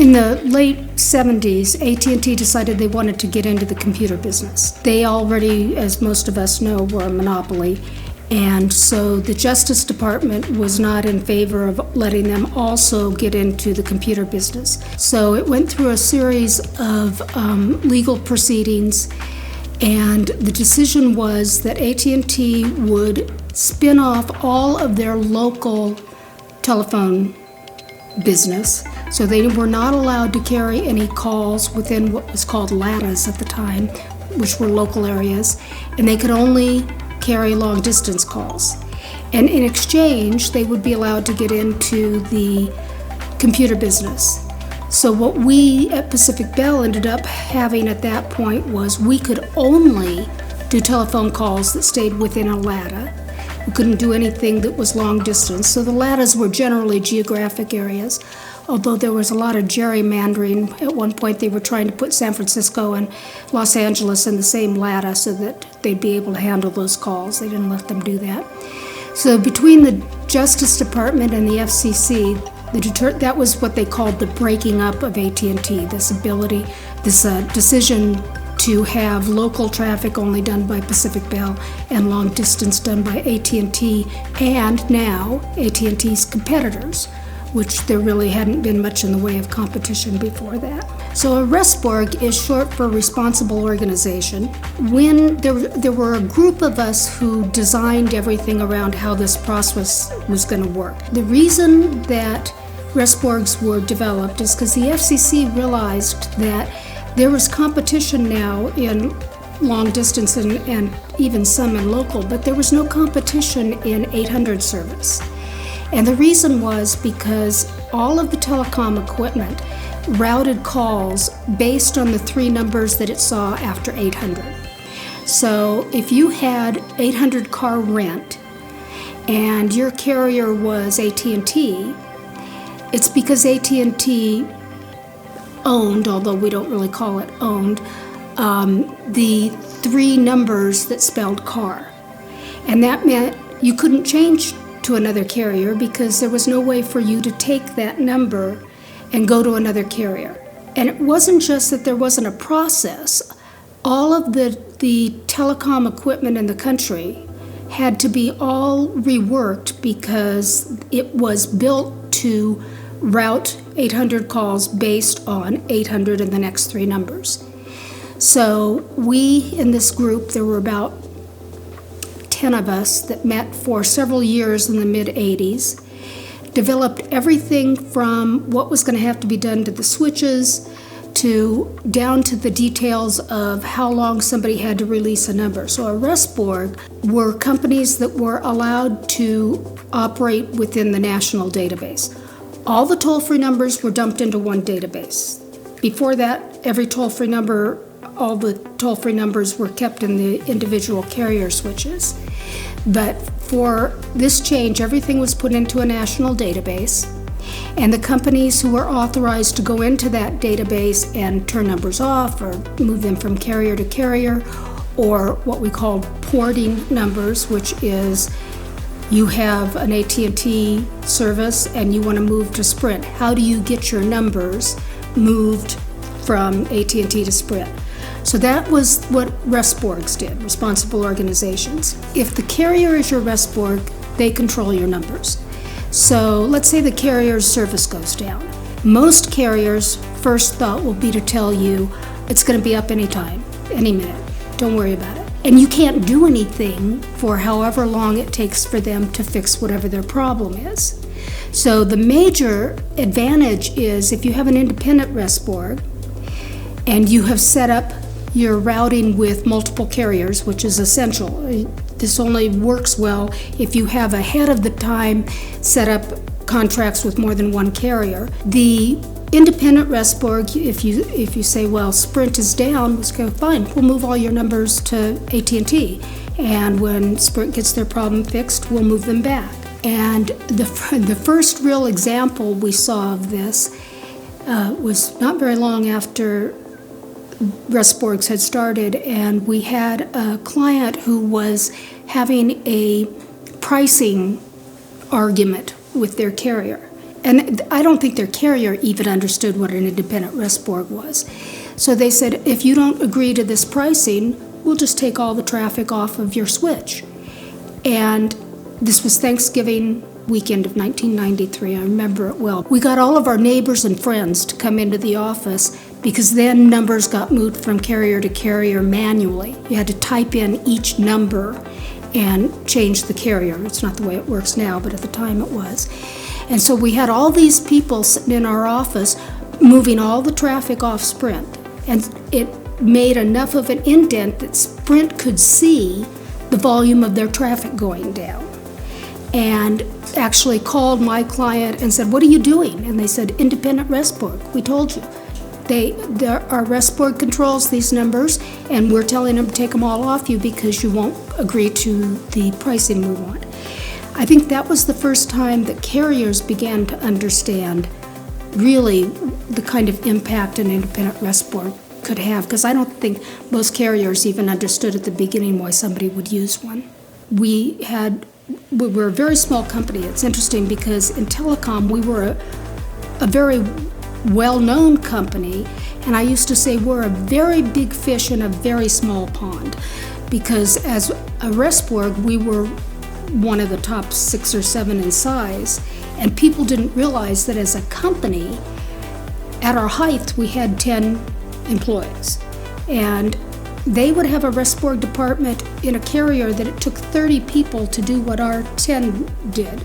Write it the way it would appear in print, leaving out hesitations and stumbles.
In the late 70s, AT&T decided they wanted to get into the computer business. They already, as most of us know, were a monopoly, and so the Justice Department was not in favor of letting them also get into the computer business. So it went through a series of legal proceedings, and the decision was that AT&T would spin off all of their local telephone business. So they were not allowed to carry any calls within what was called LATAs at the time, which were local areas, and they could only carry long distance calls. And in exchange, they would be allowed to get into the computer business. So what we at Pacific Bell ended up having at that point was we could only do telephone calls that stayed within a LATA. We couldn't do anything that was long distance. So the LATAs were generally geographic areas, although there was a lot of gerrymandering. At one point they were trying to put San Francisco and Los Angeles in the same LATA so that they'd be able to handle those calls. They didn't let them do that. So between the Justice Department and the FCC, that was what they called the breaking up of AT&T, this decision to have local traffic only done by Pacific Bell and long distance done by AT&T, and now AT&T's competitors, which there really hadn't been much in the way of competition before that. So a RESPORG is short for Responsible Organization. When there were a group of us who designed everything around how this process was going to work. The reason that RESPORGs were developed is because the FCC realized that there was competition now in long distance and even some in local, but there was no competition in 800 service. And the reason was because all of the telecom equipment routed calls based on the three numbers that it saw after 800. So if you had 800 car rent and your carrier was AT&T, it's because AT&T owned, although we don't really call it owned, the three numbers that spelled car. And that meant you couldn't change to another carrier because there was no way for you to take that number and go to another carrier. And it wasn't just that there wasn't a process. All of the telecom equipment in the country had to be all reworked because it was built to route 800 calls based on 800 and the next three numbers. So we, in this group, there were about 10 of us that met for several years in the mid-'80s, developed everything from what was going to have to be done to the switches down to the details of how long somebody had to release a number. So a RESPORG were companies that were allowed to operate within the national database. All the toll-free numbers were dumped into one database. Before that, every toll-free number, all the toll-free numbers were kept in the individual carrier switches. But for this change, everything was put into a national database, and the companies who were authorized to go into that database and turn numbers off or move them from carrier to carrier, or what we call porting numbers, which is you have an AT&T service and you want to move to Sprint. How do you get your numbers moved from AT&T to Sprint? So that was what RESPORGs did, Responsible Organizations. If the carrier is your RESPORG, they control your numbers. So let's say the carrier's service goes down. Most carriers' first thought will be to tell you it's going to be up anytime, any minute. Don't worry about it. And you can't do anything for however long it takes for them to fix whatever their problem is. So the major advantage is if you have an independent RESPORG and you have set up your routing with multiple carriers, which is essential. This only works well if you have ahead of the time set up contracts with more than one carrier. The independent RESPORG, if you say, well, Sprint is down, let's go, fine, we'll move all your numbers to AT&T. And when Sprint gets their problem fixed, we'll move them back. And the first real example we saw of this was not very long after RESPORGs had started, and we had a client who was having a pricing argument with their carrier. And I don't think their carrier even understood what an independent rest board was. So they said, if you don't agree to this pricing, we'll just take all the traffic off of your switch. And this was Thanksgiving weekend of 1993. I remember it well. We got all of our neighbors and friends to come into the office because then numbers got moved from carrier to carrier manually. You had to type in each number and change the carrier. It's not the way it works now, but at the time it was. And so we had all these people sitting in our office moving all the traffic off Sprint. And it made enough of an indent that Sprint could see the volume of their traffic going down. And actually called my client and said, what are you doing? And they said, independent rest board. We told you. Our rest board controls these numbers, and we're telling them to take them all off you because you won't agree to the pricing we want. I think that was the first time that carriers began to understand really the kind of impact an independent rest board could have, because I don't think most carriers even understood at the beginning why somebody would use one. We were a very small company. It's interesting because in telecom we were a very well-known company, and I used to say we're a very big fish in a very small pond, because as a rest board we were one of the top 6 or 7 in size, and people didn't realize that as a company, at our height, we had 10 employees. And they would have a rest board department in a carrier that it took 30 people to do what our 10 did.